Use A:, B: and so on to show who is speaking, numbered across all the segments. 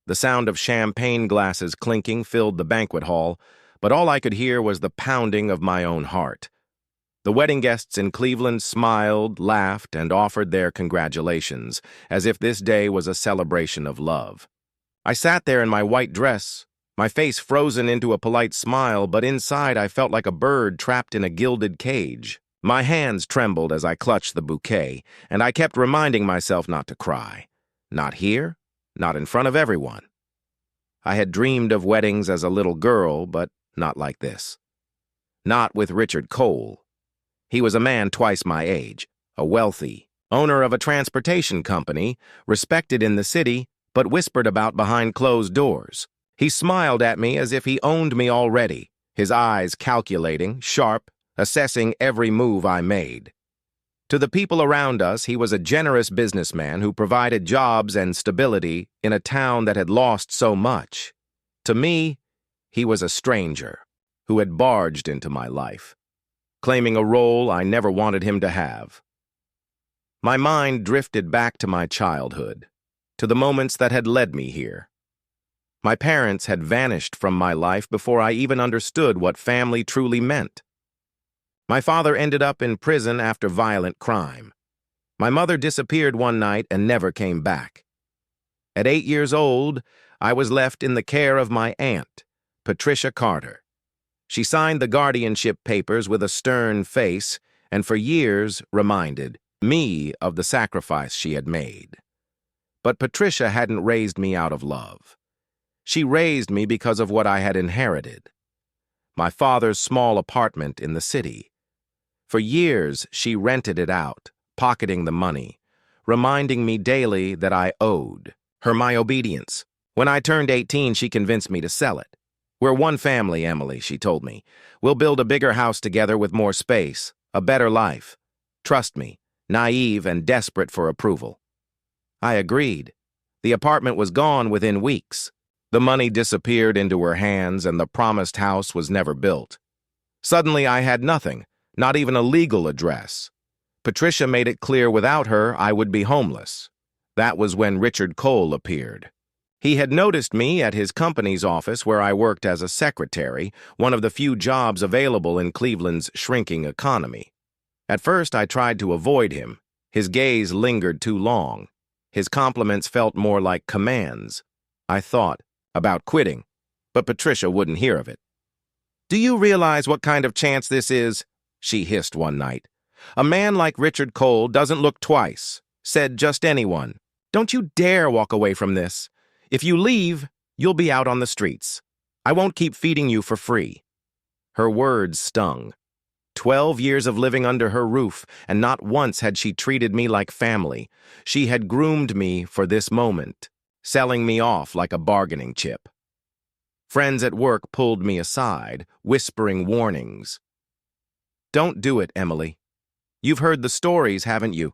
A: The sound of champagne glasses clinking filled the banquet hall, but all I could hear was the pounding of my own heart. The wedding guests in Cleveland smiled, laughed, and offered their congratulations, as if this day was a celebration of love. I sat there in my white dress, my face frozen into a polite smile, but inside I felt like a bird trapped in a gilded cage. My hands trembled as I clutched the bouquet, and I kept reminding myself not to cry. Not here, not in front of everyone. I had dreamed of weddings as a little girl, but not like this. Not with Richard Cole. He was a man twice my age, a wealthy, owner of a transportation company, respected in the city, but whispered about behind closed doors. He smiled at me as if he owned me already, his eyes calculating, sharp, assessing every move I made. To the people around us, he was a generous businessman who provided jobs and stability in a town that had lost so much. To me, he was a stranger who had barged into my life, claiming a role I never wanted him to have. My mind drifted back to my childhood, to the moments that had led me here. My parents had vanished from my life before I even understood what family truly meant. My father ended up in prison after violent crime. My mother disappeared one night and never came back. At 8 years old, I was left in the care of my aunt, Patricia Carter. She signed the guardianship papers with a stern face and for years reminded me of the sacrifice she had made. But Patricia hadn't raised me out of love. She raised me because of what I had inherited. My father's small apartment in the city. For years, she rented it out, pocketing the money, reminding me daily that I owed her my obedience. When I turned 18, she convinced me to sell it. "We're one family, Emily," she told me. "We'll build a bigger house together with more space, a better life. Trust me," naive and desperate for approval. I agreed. The apartment was gone within weeks. The money disappeared into her hands and the promised house was never built. Suddenly I had nothing, not even a legal address. Patricia made it clear without her I would be homeless. That was when Richard Cole appeared. He had noticed me at his company's office where I worked as a secretary, one of the few jobs available in Cleveland's shrinking economy. At first I tried to avoid him. His gaze lingered too long. His compliments felt more like commands. I thought about quitting, but Patricia wouldn't hear of it. "Do you realize what kind of chance this is?" she hissed one night. "A man like Richard Cole doesn't look twice," said just anyone. "Don't you dare walk away from this. If you leave, you'll be out on the streets. I won't keep feeding you for free." Her words stung. 12 years of living under her roof, and not once had she treated me like family. She had groomed me for this moment, selling me off like a bargaining chip. Friends at work pulled me aside, whispering warnings. "Don't do it, Emily. You've heard the stories, haven't you?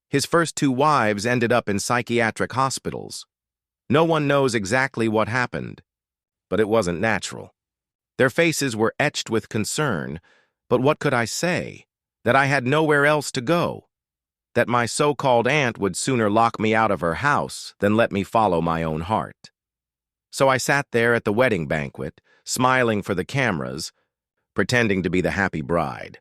A: His first 2 wives ended up in psychiatric hospitals. No one knows exactly what happened, but it wasn't natural." Their faces were etched with concern, but what could I say? That I had nowhere else to go. That my so-called aunt would sooner lock me out of her house than let me follow my own heart. So I sat there at the wedding banquet, smiling for the cameras, pretending to be the happy bride.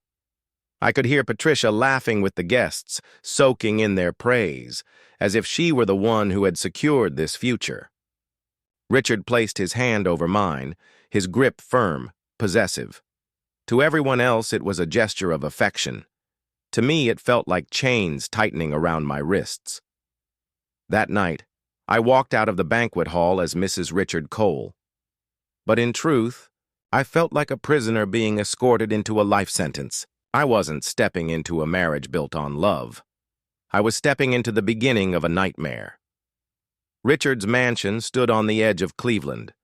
A: I could hear Patricia laughing with the guests, soaking in their praise, as if she were the one who had secured this future. Richard placed his hand over mine, his grip firm, possessive. To everyone else, it was a gesture of affection. To me, it felt like chains tightening around my wrists. That night, I walked out of the banquet hall as Mrs. Richard Cole. But in truth, I felt like a prisoner being escorted into a life sentence. I wasn't stepping into a marriage built on love. I was stepping into the beginning of a nightmare. Richard's mansion stood on the edge of Cleveland,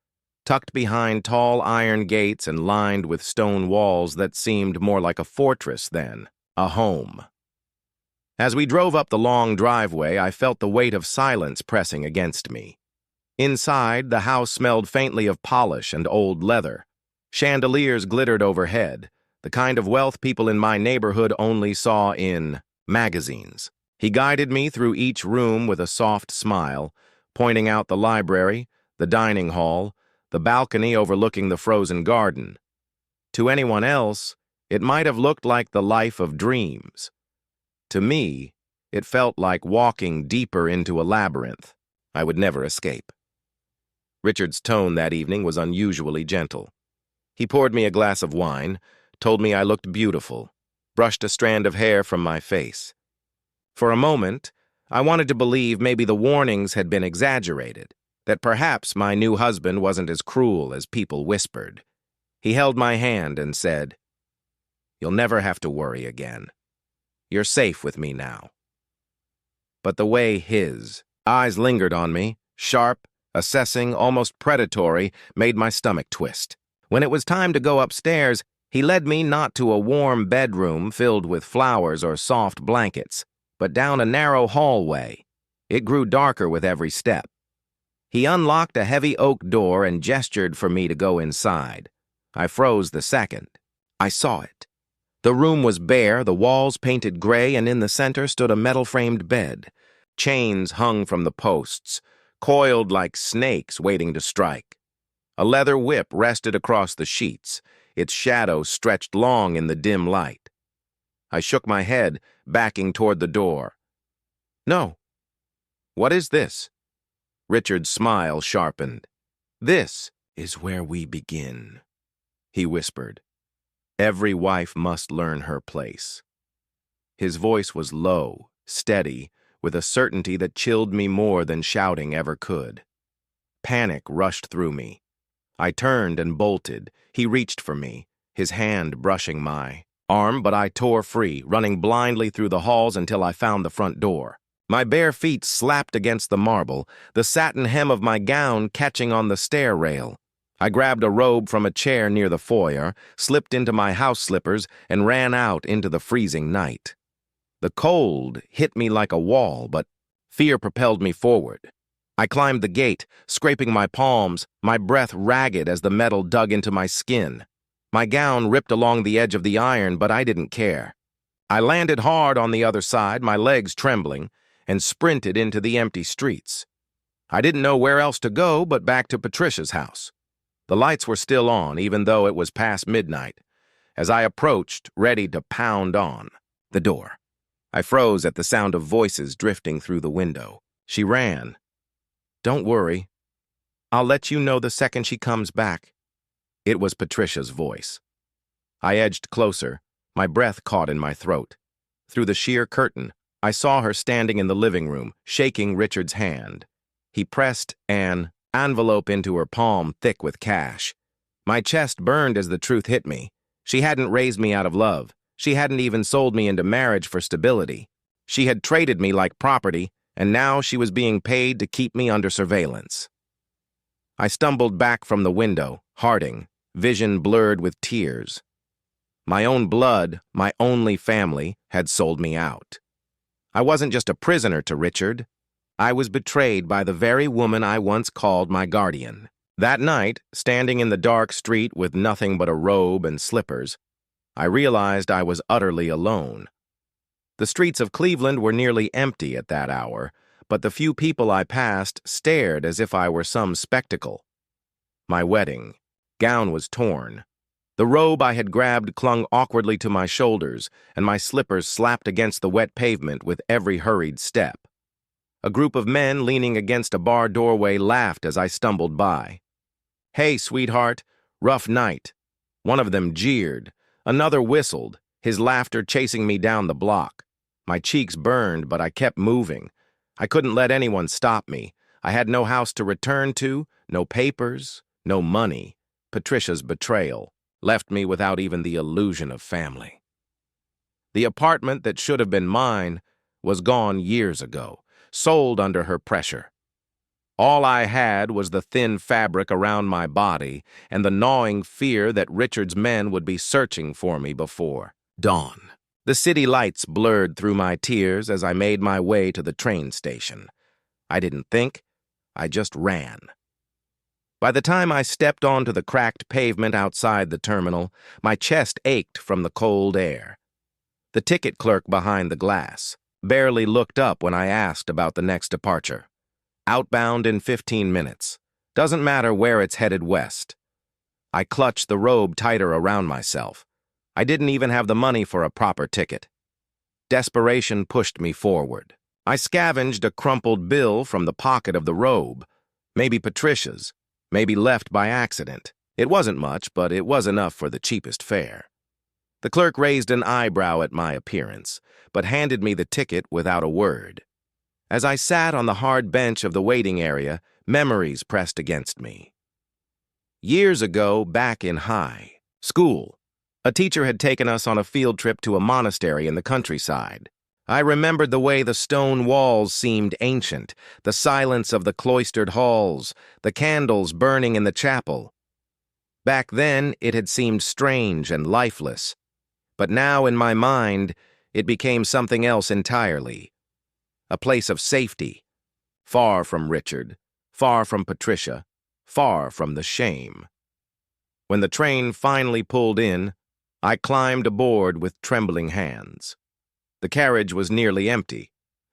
A: tucked behind tall iron gates and lined with stone walls that seemed more like a fortress than a home. As we drove up the long driveway, I felt the weight of silence pressing against me. Inside, the house smelled faintly of polish and old leather. Chandeliers glittered overhead, the kind of wealth people in my neighborhood only saw in magazines. He guided me through each room with a soft smile, pointing out the library, the dining hall, the balcony overlooking the frozen garden. To anyone else, it might have looked like the life of dreams. To me, it felt like walking deeper into a labyrinth I would never escape. Richard's tone that evening was unusually gentle. He poured me a glass of wine, told me I looked beautiful, brushed a strand of hair from my face. For a moment, I wanted to believe maybe the warnings had been exaggerated, that perhaps my new husband wasn't as cruel as people whispered. He held my hand and said, "You'll never have to worry again. You're safe with me now." But the way his eyes lingered on me, sharp, assessing, almost predatory, made my stomach twist. When it was time to go upstairs, he led me not to a warm bedroom filled with flowers or soft blankets, but down a narrow hallway. It grew darker with every step. He unlocked a heavy oak door and gestured for me to go inside. I froze the second. I saw it. The room was bare, the walls painted gray, and in the center stood a metal-framed bed. Chains hung from the posts, coiled like snakes waiting to strike. A leather whip rested across the sheets, its shadow stretched long in the dim light. I shook my head, backing toward the door. "No." "What is this?" Richard's smile sharpened. "This is where we begin," he whispered. "Every wife must learn her place." His voice was low, steady, with a certainty that chilled me more than shouting ever could. Panic rushed through me. I turned and bolted. He reached for me, his hand brushing my arm, but I tore free, running blindly through the halls until I found the front door. My bare feet slapped against the marble, the satin hem of my gown catching on the stair rail. I grabbed a robe from a chair near the foyer, slipped into my house slippers, and ran out into the freezing night. The cold hit me like a wall, but fear propelled me forward. I climbed the gate, scraping my palms, my breath ragged as the metal dug into my skin. My gown ripped along the edge of the iron, but I didn't care. I landed hard on the other side, my legs trembling, and sprinted into the empty streets. I didn't know where else to go but back to Patricia's house. The lights were still on, even though it was past midnight, as I approached, ready to pound on the door. I froze at the sound of voices drifting through the window. She ran. "Don't worry. I'll let you know the second she comes back." It was Patricia's voice. I edged closer, my breath caught in my throat. Through the sheer curtain, I saw her standing in the living room, shaking Richard's hand. He pressed an envelope into her palm, thick with cash. My chest burned as the truth hit me. She hadn't raised me out of love. She hadn't even sold me into marriage for stability. She had traded me like property, and now she was being paid to keep me under surveillance. I stumbled back from the window, hearting, vision blurred with tears. My own blood, my only family, had sold me out. I wasn't just a prisoner to Richard. I was betrayed by the very woman I once called my guardian. That night, standing in the dark street with nothing but a robe and slippers, I realized I was utterly alone. The streets of Cleveland were nearly empty at that hour, but the few people I passed stared as if I were some spectacle. My wedding gown was torn. The robe I had grabbed clung awkwardly to my shoulders, and my slippers slapped against the wet pavement with every hurried step. A group of men leaning against a bar doorway laughed as I stumbled by. "Hey, sweetheart, rough night." One of them jeered. Another whistled, his laughter chasing me down the block. My cheeks burned, but I kept moving. I couldn't let anyone stop me. I had no house to return to, no papers, no money. Patricia's betrayal left me without even the illusion of family. The apartment that should have been mine was gone years ago, sold under her pressure. All I had was the thin fabric around my body and the gnawing fear that Richard's men would be searching for me before dawn. The city lights blurred through my tears as I made my way to the train station. I didn't think, I just ran. By the time I stepped onto the cracked pavement outside the terminal, my chest ached from the cold air. The ticket clerk behind the glass barely looked up when I asked about the next departure. "Outbound in 15 minutes. Doesn't matter where it's headed west. I clutched the robe tighter around myself. I didn't even have the money for a proper ticket. Desperation pushed me forward. I scavenged a crumpled bill from the pocket of the robe. Maybe Patricia's, maybe left by accident. It wasn't much, but it was enough for the cheapest fare. The clerk raised an eyebrow at my appearance, but handed me the ticket without a word. As I sat on the hard bench of the waiting area, memories pressed against me. Years ago, back in high school, a teacher had taken us on a field trip to a monastery in the countryside. I remembered the way the stone walls seemed ancient, the silence of the cloistered halls, the candles burning in the chapel. Back then, it had seemed strange and lifeless, but now in my mind, it became something else entirely. A place of safety, far from Richard, far from Patricia, far from the shame. When the train finally pulled in, I climbed aboard with trembling hands. The carriage was nearly empty.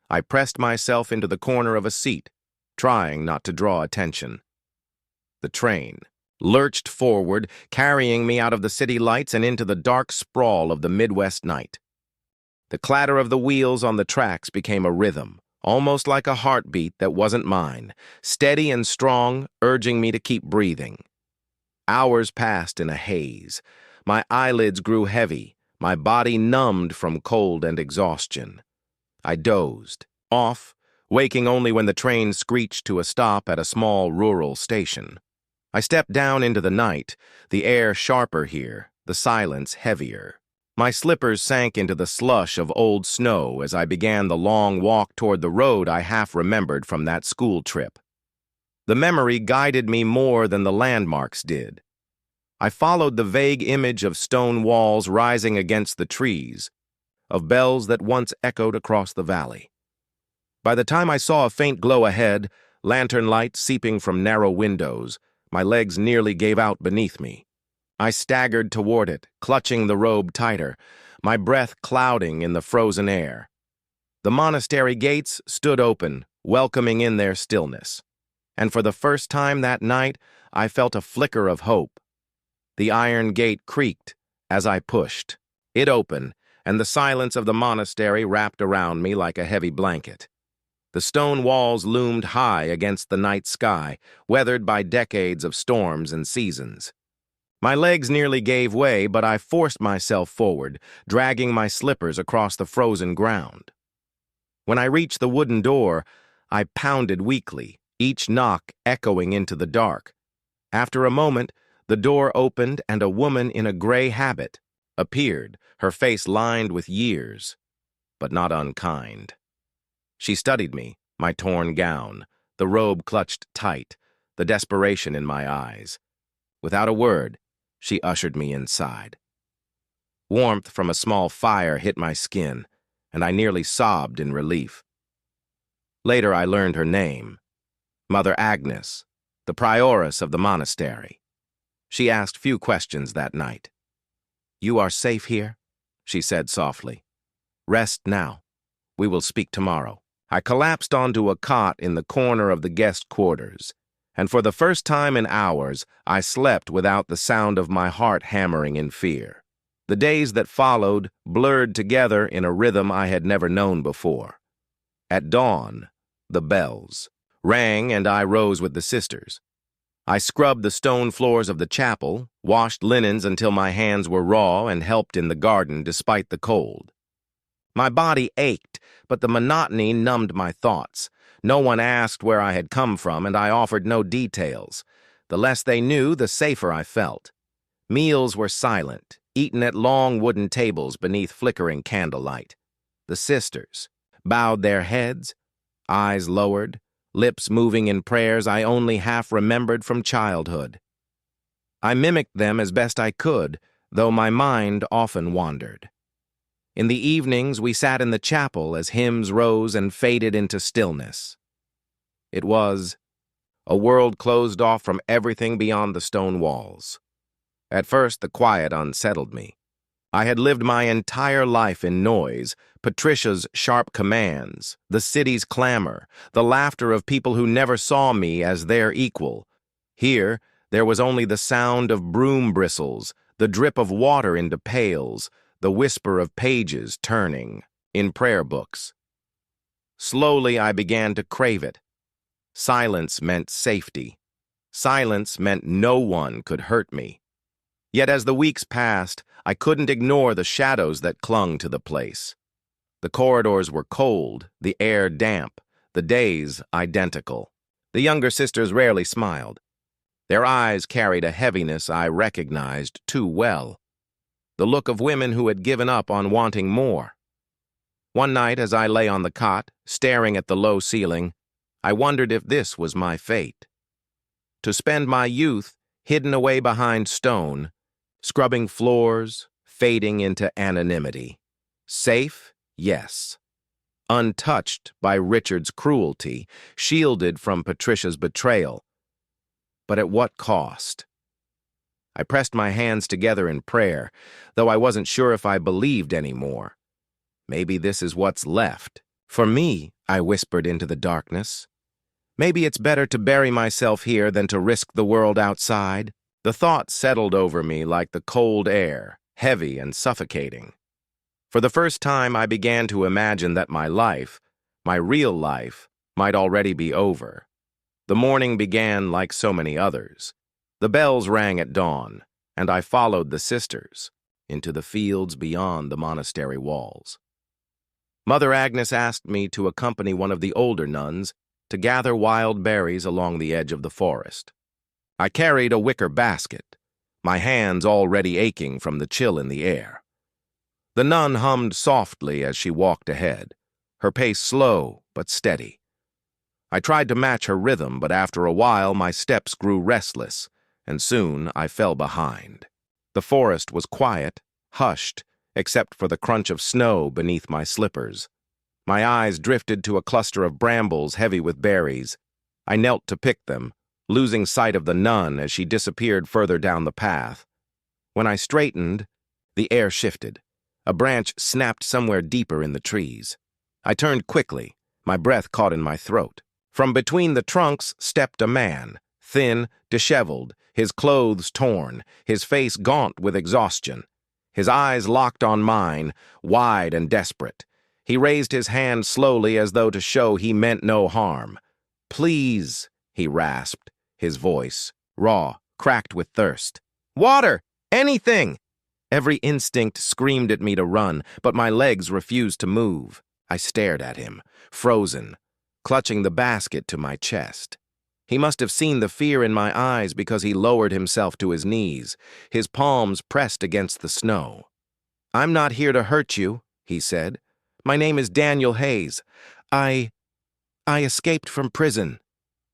A: I pressed myself into the corner of a seat, trying not to draw attention. The train lurched forward, carrying me out of the city lights and into the dark sprawl of the Midwest night. The clatter of the wheels on the tracks became a rhythm, almost like a heartbeat that wasn't mine, steady and strong, urging me to keep breathing. Hours passed in a haze. My eyelids grew heavy, my body numbed from cold and exhaustion. I dozed, off, waking only when the train screeched to a stop at a small rural station. I stepped down into the night, the air sharper here, the silence heavier. My slippers sank into the slush of old snow as I began the long walk toward the road I half remembered from that school trip. The memory guided me more than the landmarks did. I followed the vague image of stone walls rising against the trees, of bells that once echoed across the valley. By the time I saw a faint glow ahead, lantern light seeping from narrow windows, my legs nearly gave out beneath me. I staggered toward it, clutching the robe tighter, my breath clouding in the frozen air. The monastery gates stood open, welcoming in their stillness. And for the first time that night, I felt a flicker of hope. The iron gate creaked as I pushed. It opened, and the silence of the monastery wrapped around me like a heavy blanket. The stone walls loomed high against the night sky, weathered by decades of storms and seasons. My legs nearly gave way, but I forced myself forward, dragging my slippers across the frozen ground. When I reached the wooden door, I pounded weakly, each knock echoing into the dark. After a moment, the door opened and a woman in a gray habit appeared, her face lined with years, but not unkind. She studied me, my torn gown, the robe clutched tight, the desperation in my eyes. Without a word, she ushered me inside. Warmth from a small fire hit my skin, and I nearly sobbed in relief. Later I learned her name, Mother Agnes, the prioress of the monastery. She asked few questions that night. "You are safe here?" she said softly. "Rest now. We will speak tomorrow." I collapsed onto a cot in the corner of the guest quarters, and for the first time in hours, I slept without the sound of my heart hammering in fear. The days that followed blurred together in a rhythm I had never known before. At dawn, the bells rang and I rose with the sisters. I scrubbed the stone floors of the chapel, washed linens until my hands were raw, and helped in the garden despite the cold. My body ached, but the monotony numbed my thoughts. No one asked where I had come from, and I offered no details. The less they knew, the safer I felt. Meals were silent, eaten at long wooden tables beneath flickering candlelight. The sisters bowed their heads, eyes lowered, lips moving in prayers I only half remembered from childhood. I mimicked them as best I could, though my mind often wandered. In the evenings, we sat in the chapel as hymns rose and faded into stillness. It was a world closed off from everything beyond the stone walls. At first, the quiet unsettled me. I had lived my entire life in noise, Patricia's sharp commands, the city's clamor, the laughter of people who never saw me as their equal. Here, there was only the sound of broom bristles, the drip of water into pails, the whisper of pages turning in prayer books. Slowly, I began to crave it. Silence meant safety. Silence meant no one could hurt me. Yet as the weeks passed, I couldn't ignore the shadows that clung to the place. The corridors were cold, the air damp, the days identical. The younger sisters rarely smiled. Their eyes carried a heaviness I recognized too well. The look of women who had given up on wanting more. One night, as I lay on the cot, staring at the low ceiling, I wondered if this was my fate. To spend my youth hidden away behind stone, scrubbing floors, fading into anonymity. Safe, yes. Untouched by Richard's cruelty, shielded from Patricia's betrayal. But at what cost? I pressed my hands together in prayer, though I wasn't sure if I believed anymore. Maybe this is what's left. For me, I whispered into the darkness. Maybe it's better to bury myself here than to risk the world outside. The thought settled over me like the cold air, heavy and suffocating. For the first time, I began to imagine that my life, my real life, might already be over. The morning began like so many others. The bells rang at dawn, and I followed the sisters into the fields beyond the monastery walls. Mother Agnes asked me to accompany one of the older nuns to gather wild berries along the edge of the forest. I carried a wicker basket, my hands already aching from the chill in the air. The nun hummed softly as she walked ahead, her pace slow but steady. I tried to match her rhythm, but after a while my steps grew restless, and soon I fell behind. The forest was quiet, hushed, except for the crunch of snow beneath my slippers. My eyes drifted to a cluster of brambles heavy with berries. I knelt to pick them, losing sight of the nun as she disappeared further down the path. When I straightened, the air shifted. A branch snapped somewhere deeper in the trees. I turned quickly, my breath caught in my throat. From between the trunks stepped a man, thin, disheveled, his clothes torn, his face gaunt with exhaustion. His eyes locked on mine, wide and desperate. He raised his hand slowly as though to show he meant no harm. "Please," he rasped, his voice, raw, cracked with thirst. "Water! Anything!" Every instinct screamed at me to run, but my legs refused to move. I stared at him, frozen, clutching the basket to my chest. He must have seen the fear in my eyes because he lowered himself to his knees, his palms pressed against the snow. "I'm not here to hurt you," he said. "My name is Daniel Hayes. I escaped from prison."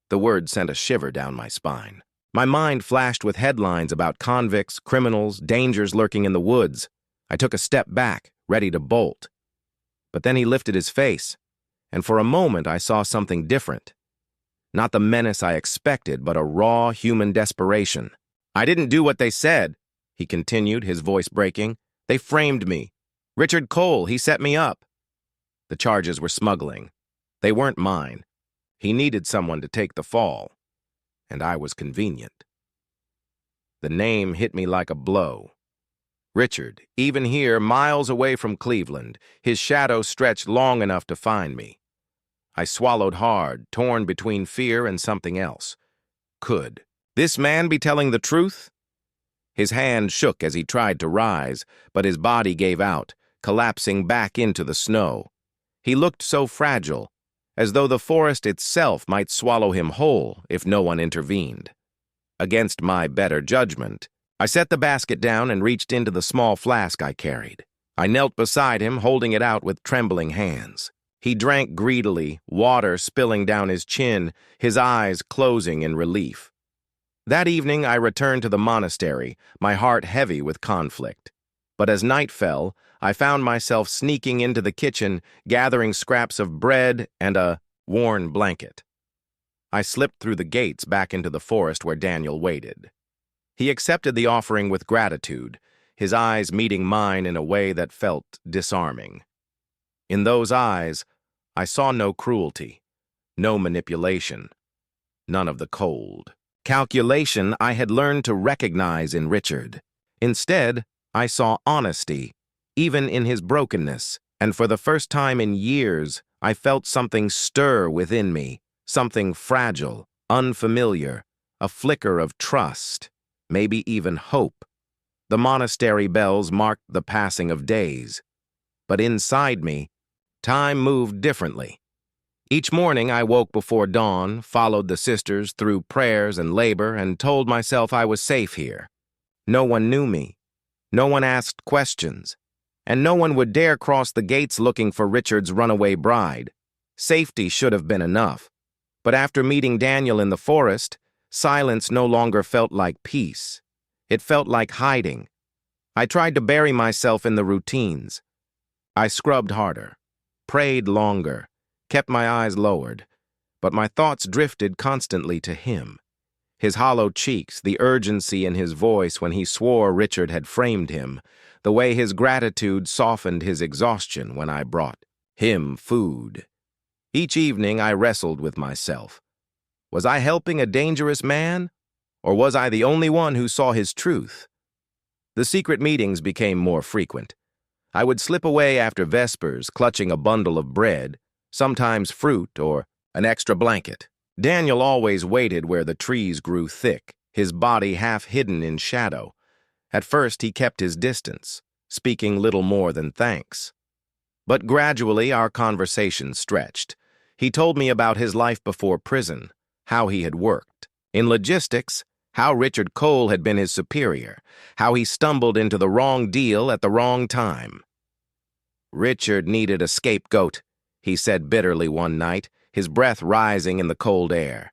A: The word sent a shiver down my spine. My mind flashed with headlines about convicts, criminals, dangers lurking in the woods. I took a step back, ready to bolt. But then he lifted his face, and for a moment I saw something different. Not the menace I expected, but a raw human desperation. "I didn't do what they said," he continued, his voice breaking. "They framed me. Richard Cole, he set me up." The charges were smuggling. They weren't mine. He needed someone to take the fall, and I was convenient. The name hit me like a blow. Richard, even here, miles away from Cleveland, his shadow stretched long enough to find me. I swallowed hard, torn between fear and something else. Could this man be telling the truth? His hand shook as he tried to rise, but his body gave out, collapsing back into the snow. He looked so fragile, as though the forest itself might swallow him whole if no one intervened. Against my better judgment, I set the basket down and reached into the small flask I carried. I knelt beside him, holding it out with trembling hands. He drank greedily, water spilling down his chin, his eyes closing in relief. That evening I returned to the monastery, my heart heavy with conflict. But as night fell, I found myself sneaking into the kitchen, gathering scraps of bread and a worn blanket. I slipped through the gates back into the forest where Daniel waited. He accepted the offering with gratitude, his eyes meeting mine in a way that felt disarming. In those eyes, I saw no cruelty, no manipulation, none of the cold. Calculation I had learned to recognize in Richard. Instead, I saw honesty, even in his brokenness, and for the first time in years, I felt something stir within me, something fragile, unfamiliar, a flicker of trust, maybe even hope. The monastery bells marked the passing of days, but inside me, time moved differently. Each morning I woke before dawn, followed the sisters through prayers and labor, and told myself I was safe here. No one knew me. No one asked questions. And no one would dare cross the gates looking for Richard's runaway bride. Safety should have been enough. But after meeting Daniel in the forest, silence no longer felt like peace. It felt like hiding. I tried to bury myself in the routines. I scrubbed harder, prayed longer, kept my eyes lowered, but my thoughts drifted constantly to him. His hollow cheeks, the urgency in his voice when he swore Richard had framed him, the way his gratitude softened his exhaustion when I brought him food. Each evening I wrestled with myself. Was I helping a dangerous man, or was I the only one who saw his truth? The secret meetings became more frequent. I would slip away after Vespers, clutching a bundle of bread, sometimes fruit or an extra blanket. Daniel always waited where the trees grew thick, his body half hidden in shadow. At first he kept his distance, speaking little more than thanks. But gradually our conversation stretched. He told me about his life before prison, how he had worked. In logistics, how Richard Cole had been his superior, how he stumbled into the wrong deal at the wrong time. Richard needed a scapegoat, he said bitterly one night, his breath rising in the cold air.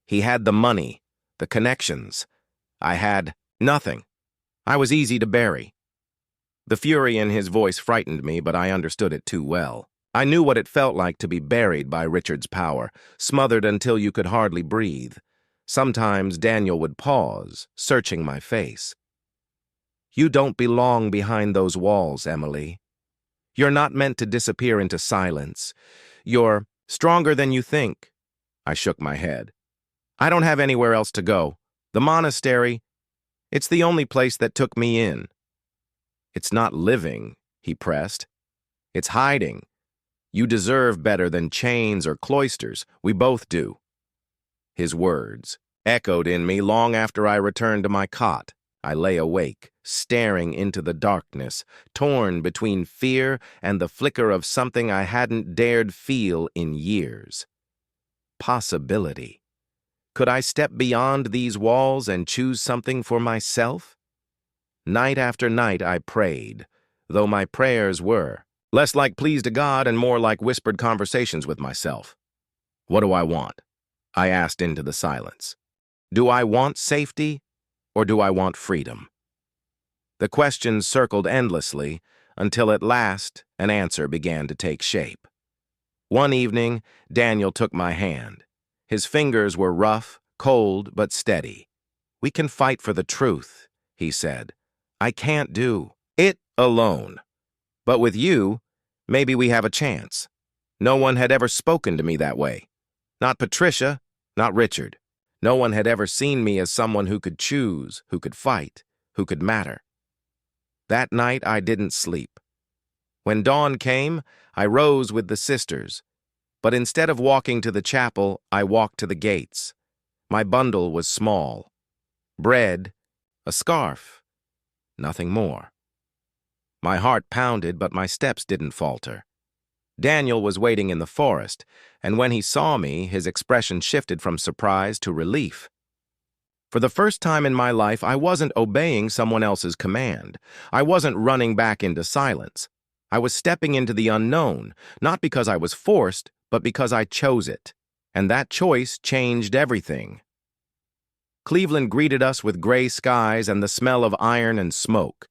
A: He had the money, the connections. I had nothing. I was easy to bury. The fury in his voice frightened me, but I understood it too well. I knew what it felt like to be buried by Richard's power, smothered until you could hardly breathe. Sometimes Daniel would pause, searching my face. You don't belong behind those walls, Emily. You're not meant to disappear into silence. You're stronger than you think. I shook my head. I don't have anywhere else to go. The monastery, it's the only place that took me in. It's not living, he pressed. It's hiding. You deserve better than chains or cloisters. We both do. His words echoed in me long after I returned to my cot. I lay awake, staring into the darkness, torn between fear and the flicker of something I hadn't dared feel in years. Possibility. Could I step beyond these walls and choose something for myself? Night after night I prayed, though my prayers were less like pleas to God and more like whispered conversations with myself. What do I want? I asked into the silence. Do I want safety, or do I want freedom? The questions circled endlessly until at last an answer began to take shape. One evening, Daniel took my hand. His fingers were rough, cold, but steady. We can fight for the truth, he said. I can't do it alone. But with you, maybe we have a chance. No one had ever spoken to me that way. Not Patricia, not Richard. No one had ever seen me as someone who could choose, who could fight, who could matter. That night I didn't sleep. When dawn came, I rose with the sisters. But instead of walking to the chapel, I walked to the gates. My bundle was small. Bread, a scarf, nothing more. My heart pounded, but my steps didn't falter. Daniel was waiting in the forest, and when he saw me, his expression shifted from surprise to relief. For the first time in my life, I wasn't obeying someone else's command. I wasn't running back into silence. I was stepping into the unknown, not because I was forced, but because I chose it. And that choice changed everything. Cleveland greeted us with gray skies and the smell of iron and smoke.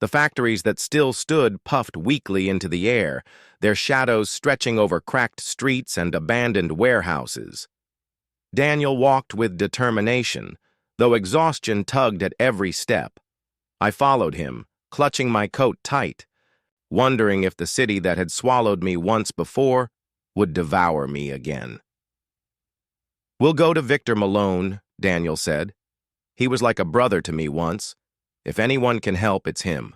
A: The factories that still stood puffed weakly into the air, their shadows stretching over cracked streets and abandoned warehouses. Daniel walked with determination, though exhaustion tugged at every step. I followed him, clutching my coat tight, wondering if the city that had swallowed me once before would devour me again. We'll go to Victor Malone, Daniel said. He was like a brother to me once. If anyone can help, it's him.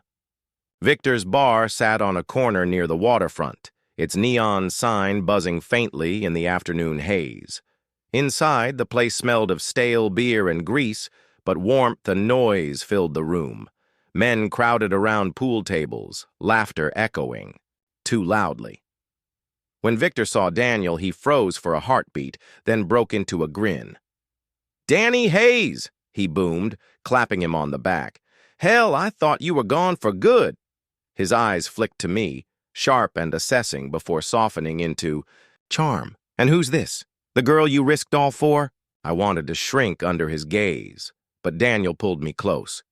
A: Victor's bar sat on a corner near the waterfront, its neon sign buzzing faintly in the afternoon haze. Inside, the place smelled of stale beer and grease, but warmth and noise filled the room. Men crowded around pool tables, laughter echoing, too loudly. When Victor saw Daniel, he froze for a heartbeat, then broke into a grin. "Danny Hayes!" he boomed, clapping him on the back. "Hell, I thought you were gone for good." His eyes flicked to me, sharp and assessing before softening into, "Charm, and who's this? The girl you risked all for?" I wanted to shrink under his gaze, but Daniel pulled me close.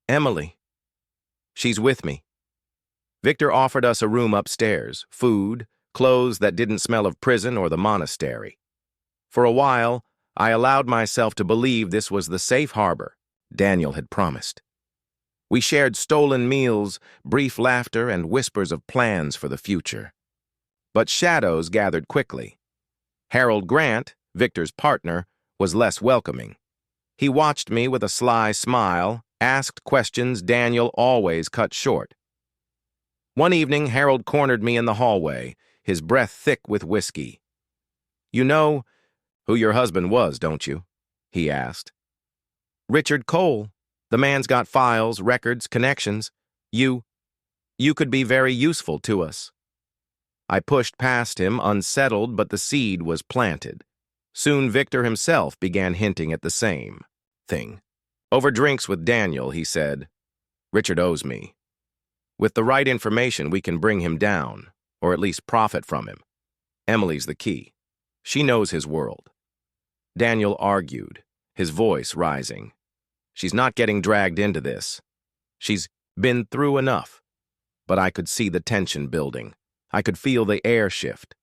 A: "Emily. She's with me." Victor offered us a room upstairs, food, clothes that didn't smell of prison or the monastery. For a while, I allowed myself to believe this was the safe harbor Daniel had promised. We shared stolen meals, brief laughter, and whispers of plans for the future. But shadows gathered quickly. Harold Grant, Victor's partner, was less welcoming. He watched me with a sly smile, asked questions Daniel always cut short. One evening, Harold cornered me in the hallway, his breath thick with whiskey. "You know who your husband was, don't you?" he asked. "Richard Cole. The man's got files, records, connections. You could be very useful to us." I pushed past him, unsettled, but the seed was planted. Soon Victor himself began hinting at the same thing. Over drinks with Daniel, he said, "Richard owes me. With the right information, we can bring him down, or at least profit from him. Emily's the key. She knows his world." Daniel argued, his voice rising. "She's not getting dragged into this. She's been through enough." But I could see the tension building. I could feel the air shift.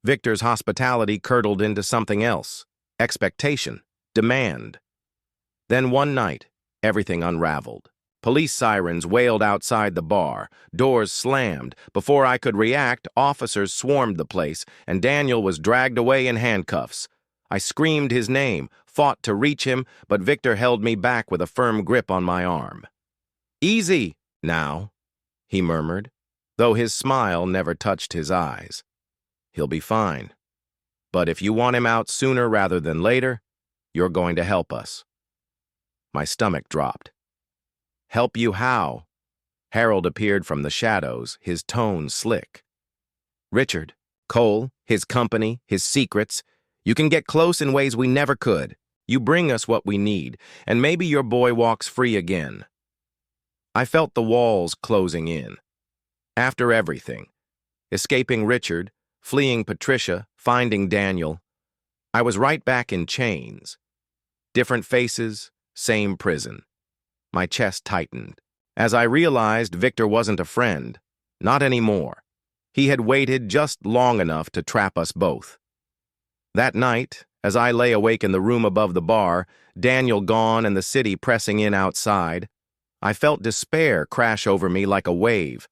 A: Victor's hospitality curdled into something else. Expectation. Demand. Then one night, everything unraveled. Police sirens wailed outside the bar. Doors slammed. Before I could react, officers swarmed the place, and Daniel was dragged away in handcuffs. I screamed his name, fought to reach him, but Victor held me back with a firm grip on my arm. "Easy, now," he murmured, though his smile never touched his eyes. "He'll be fine. But if you want him out sooner rather than later, you're going to help us." My stomach dropped. "Help you how?" Harold appeared from the shadows, his tone slick. "Richard, Cole, his company, his secrets. You can get close in ways we never could. You bring us what we need, and maybe your boy walks free again." I felt the walls closing in. After everything, escaping Richard, fleeing Patricia, finding Daniel, I was right back in chains. Different faces, same prison. My chest tightened, as I realized Victor wasn't a friend, not anymore. He had waited just long enough to trap us both. That night, as I lay awake in the room above the bar, Daniel gone and the city pressing in outside, I felt despair crash over me like a wave.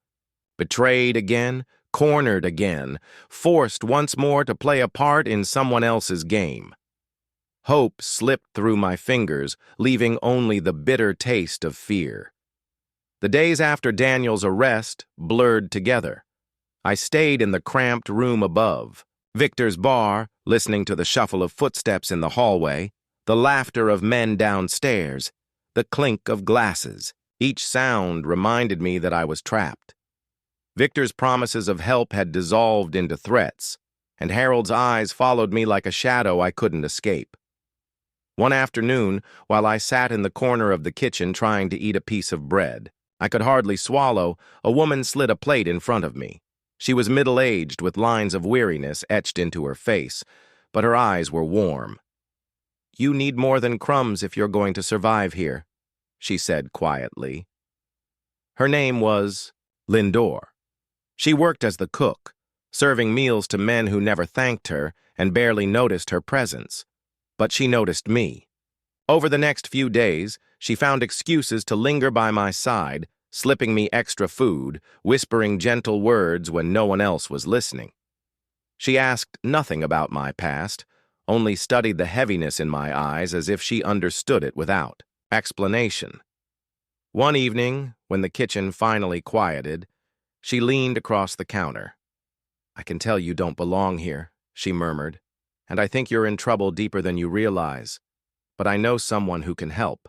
A: Betrayed again, cornered again, forced once more to play a part in someone else's game. Hope slipped through my fingers, leaving only the bitter taste of fear. The days after Daniel's arrest blurred together. I stayed in the cramped room above, Victor's bar, listening to the shuffle of footsteps in the hallway, the laughter of men downstairs, the clink of glasses. Each sound reminded me that I was trapped. Victor's promises of help had dissolved into threats, and Harold's eyes followed me like a shadow I couldn't escape. One afternoon, while I sat in the corner of the kitchen trying to eat a piece of bread, I could hardly swallow, a woman slid a plate in front of me. She was middle-aged with lines of weariness etched into her face, but her eyes were warm. "You need more than crumbs if you're going to survive here," she said quietly. Her name was Lindor. She worked as the cook, serving meals to men who never thanked her and barely noticed her presence. But she noticed me. Over the next few days, she found excuses to linger by my side, slipping me extra food, whispering gentle words when no one else was listening. She asked nothing about my past, only studied the heaviness in my eyes as if she understood it without explanation. One evening, when the kitchen finally quieted, she leaned across the counter. "I can tell you don't belong here," she murmured, "and I think you're in trouble deeper than you realize. But I know someone who can help."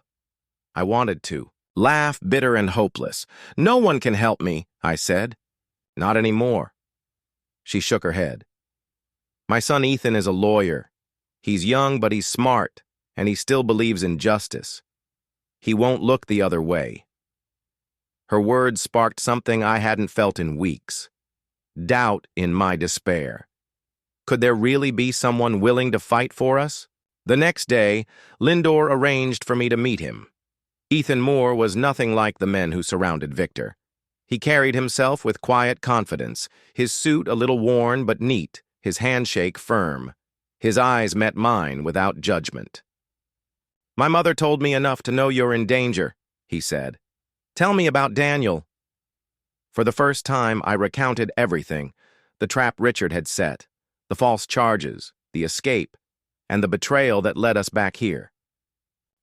A: I wanted to laugh, bitter and hopeless. "No one can help me," I said. "Not anymore." She shook her head. "My son Ethan is a lawyer. He's young, but he's smart, and he still believes in justice. He won't look the other way." Her words sparked something I hadn't felt in weeks. Doubt in my despair. Could there really be someone willing to fight for us? The next day, Lindor arranged for me to meet him. Ethan Moore was nothing like the men who surrounded Victor. He carried himself with quiet confidence, his suit a little worn but neat, his handshake firm. His eyes met mine without judgment. "My mother told me enough to know you're in danger," he said. "Tell me about Daniel." For the first time, I recounted everything: the trap Richard had set, the false charges, the escape, and the betrayal that led us back here.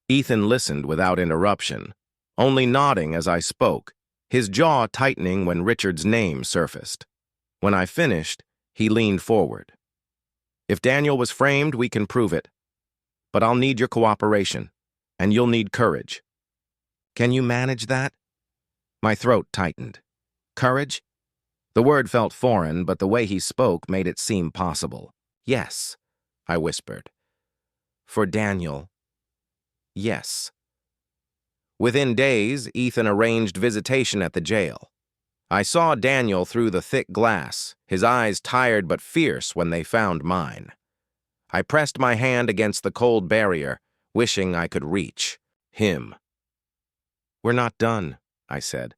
A: Ethan listened without interruption, only nodding as I spoke, his jaw tightening when Richard's name surfaced. When I finished, he leaned forward. "If Daniel was framed, we can prove it. But I'll need your cooperation, and you'll need courage." "Can you manage that?" My throat tightened. Courage? The word felt foreign, but the way he spoke made it seem possible. "Yes," I whispered. "For Daniel. Yes." Within days, Ethan arranged visitation at the jail. I saw Daniel through the thick glass, his eyes tired but fierce when they found mine. I pressed my hand against the cold barrier, wishing I could reach him. "We're not done," I said.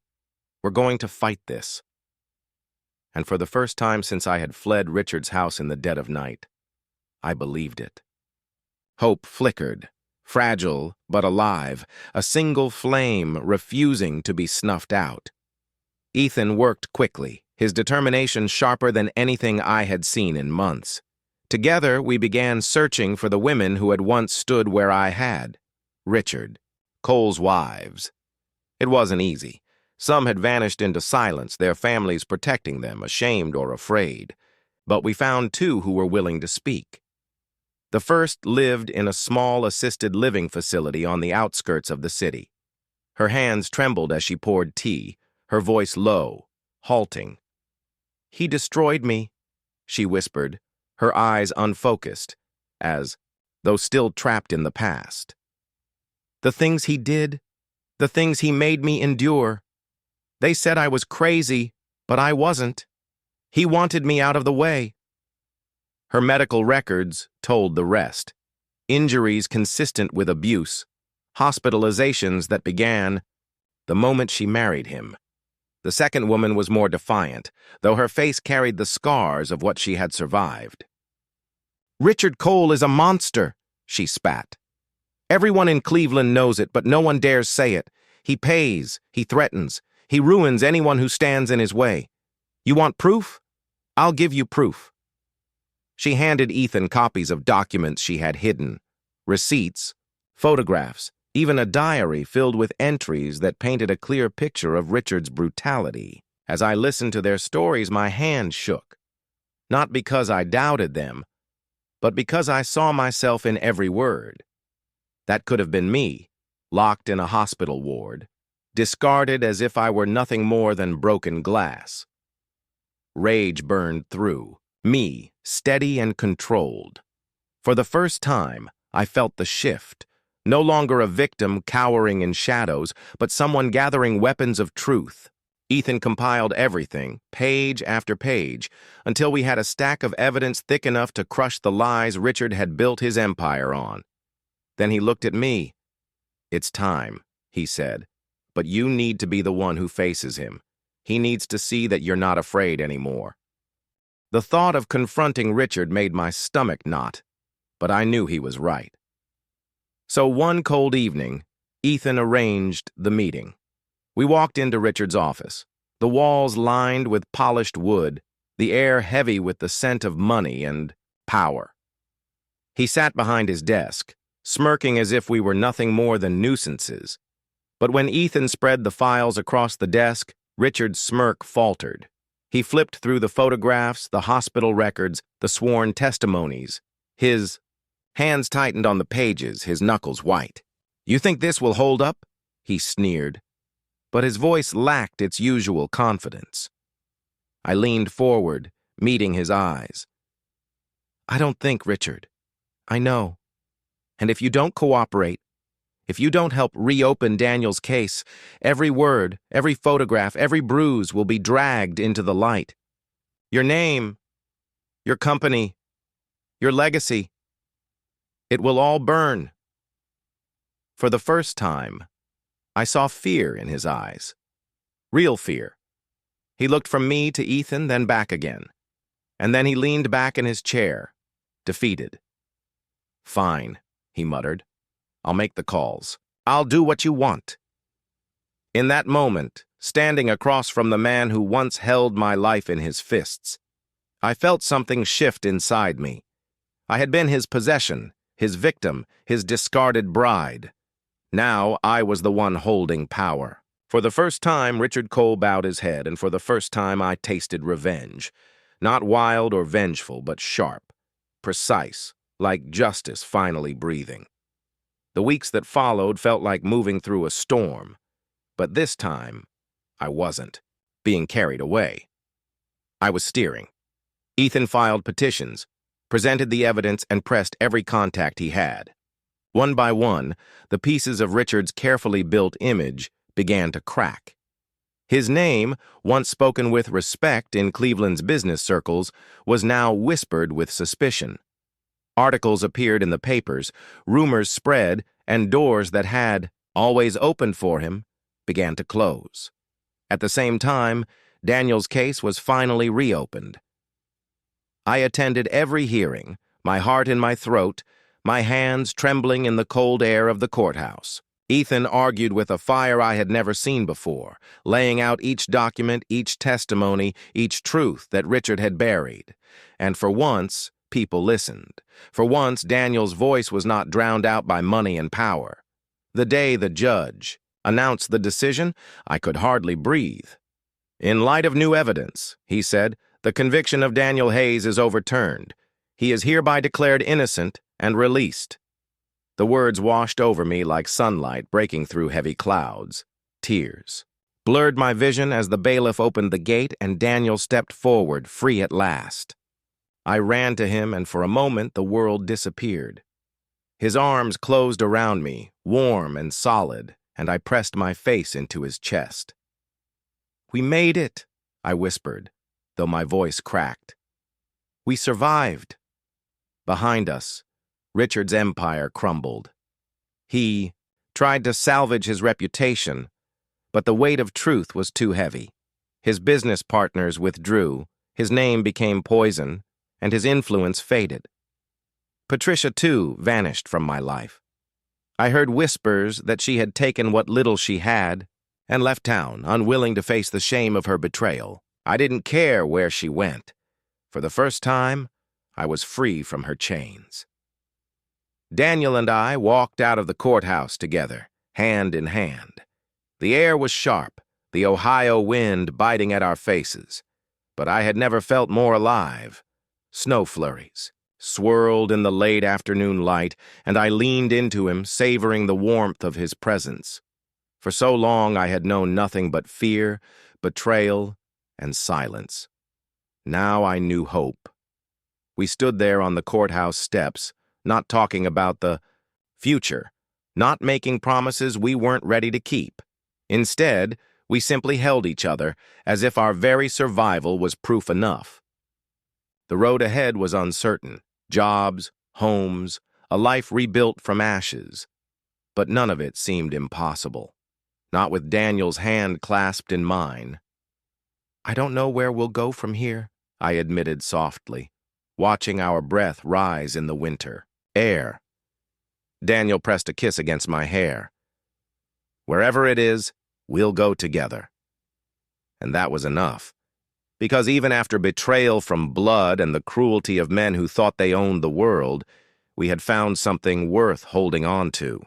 A: "We're going to fight this." And for the first time since I had fled Richard's house in the dead of night, I believed it. Hope flickered, fragile but alive, a single flame refusing to be snuffed out. Ethan worked quickly, his determination sharper than anything I had seen in months. Together, we began searching for the women who had once stood where I had. Richard, Cole's wives. It wasn't easy. Some had vanished into silence, their families protecting them, ashamed or afraid. But we found two who were willing to speak. The first lived in a small assisted living facility on the outskirts of the city. Her hands trembled as she poured tea, her voice low, halting. "He destroyed me," she whispered, her eyes unfocused, as though still trapped in the past. "The things he did, the things he made me endure. They said I was crazy, but I wasn't. He wanted me out of the way." Her medical records told the rest. Injuries consistent with abuse, hospitalizations that began the moment she married him. The second woman was more defiant, though her face carried the scars of what she had survived. "Richard Cole is a monster," she spat. "Everyone in Cleveland knows it, but no one dares say it. He pays, he threatens, he ruins anyone who stands in his way. You want proof? I'll give you proof." She handed Ethan copies of documents she had hidden, receipts, photographs, even a diary filled with entries that painted a clear picture of Richard's brutality. As I listened to their stories, my hand shook. Not because I doubted them, but because I saw myself in every word. That could have been me, locked in a hospital ward, discarded as if I were nothing more than broken glass. Rage burned through me, steady and controlled. For the first time, I felt the shift. No longer a victim cowering in shadows, but someone gathering weapons of truth. Ethan compiled everything, page after page, until we had a stack of evidence thick enough to crush the lies Richard had built his empire on. Then he looked at me. "It's time," he said, "but you need to be the one who faces him. He needs to see that you're not afraid anymore." The thought of confronting Richard made my stomach knot, but I knew he was right. So one cold evening, Ethan arranged the meeting. We walked into Richard's office, the walls lined with polished wood, the air heavy with the scent of money and power. He sat behind his desk, smirking as if we were nothing more than nuisances. But when Ethan spread the files across the desk, Richard's smirk faltered. He flipped through the photographs, the hospital records, the sworn testimonies. His hands tightened on the pages, his knuckles white. "You think this will hold up?" he sneered. But his voice lacked its usual confidence. I leaned forward, meeting his eyes. "I don't think, Richard. I know. And if you don't cooperate, if you don't help reopen Daniel's case, every word, every photograph, every bruise will be dragged into the light. Your name, your company, your legacy, it will all burn." For the first time, I saw fear in his eyes. Real fear. He looked from me to Ethan, then back again. And then he leaned back in his chair, defeated. "Fine," he muttered. "I'll make the calls. I'll do what you want." In that moment, standing across from the man who once held my life in his fists, I felt something shift inside me. I had been his possession, his victim, his discarded bride. Now I was the one holding power. For the first time, Richard Cole bowed his head, and for the first time I tasted revenge. Not wild or vengeful, but sharp, precise, like justice finally breathing. The weeks that followed felt like moving through a storm, but this time, I wasn't being carried away. I was steering. Ethan filed petitions, presented the evidence, and pressed every contact he had. One by one, the pieces of Richard's carefully built image began to crack. His name, once spoken with respect in Cleveland's business circles, was now whispered with suspicion. Articles appeared in the papers, rumors spread, and doors that had always opened for him began to close. At the same time, Daniel's case was finally reopened. I attended every hearing, my heart in my throat, my hands trembling in the cold air of the courthouse. Ethan argued with a fire I had never seen before, laying out each document, each testimony, each truth that Richard had buried. And for once, people listened. For once, Daniel's voice was not drowned out by money and power. The day the judge announced the decision, I could hardly breathe. "In light of new evidence," he said, "the conviction of Daniel Hayes is overturned. He is hereby declared innocent and released." The words washed over me like sunlight breaking through heavy clouds. Tears blurred my vision as the bailiff opened the gate and Daniel stepped forward, free at last. I ran to him, and for a moment the world disappeared. His arms closed around me, warm and solid, and I pressed my face into his chest. "We made it," I whispered, though my voice cracked. "We survived." Behind us, Richard's empire crumbled. He tried to salvage his reputation, but the weight of truth was too heavy. His business partners withdrew, his name became poison, and his influence faded. Patricia, too, vanished from my life. I heard whispers that she had taken what little she had and left town, unwilling to face the shame of her betrayal. I didn't care where she went. For the first time, I was free from her chains. Daniel and I walked out of the courthouse together, hand in hand. The air was sharp, the Ohio wind biting at our faces, but I had never felt more alive. Snow flurries swirled in the late afternoon light, and I leaned into him, savoring the warmth of his presence. For so long I had known nothing but fear, betrayal, and silence. Now I knew hope. We stood there on the courthouse steps, not talking about the future, not making promises we weren't ready to keep. Instead, we simply held each other, as if our very survival was proof enough. The road ahead was uncertain. Jobs, homes, a life rebuilt from ashes. But none of it seemed impossible. Not with Daniel's hand clasped in mine. "I don't know where we'll go from here," I admitted softly, watching our breath rise in the winter air. Daniel pressed a kiss against my hair. "Wherever it is, we'll go together." And that was enough. Because even after betrayal from blood and the cruelty of men who thought they owned the world, we had found something worth holding on to.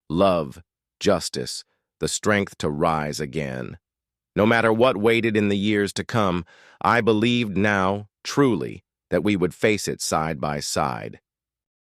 A: Love, justice, the strength to rise again. No matter what waited in the years to come, I believed now, truly, that we would face it side by side.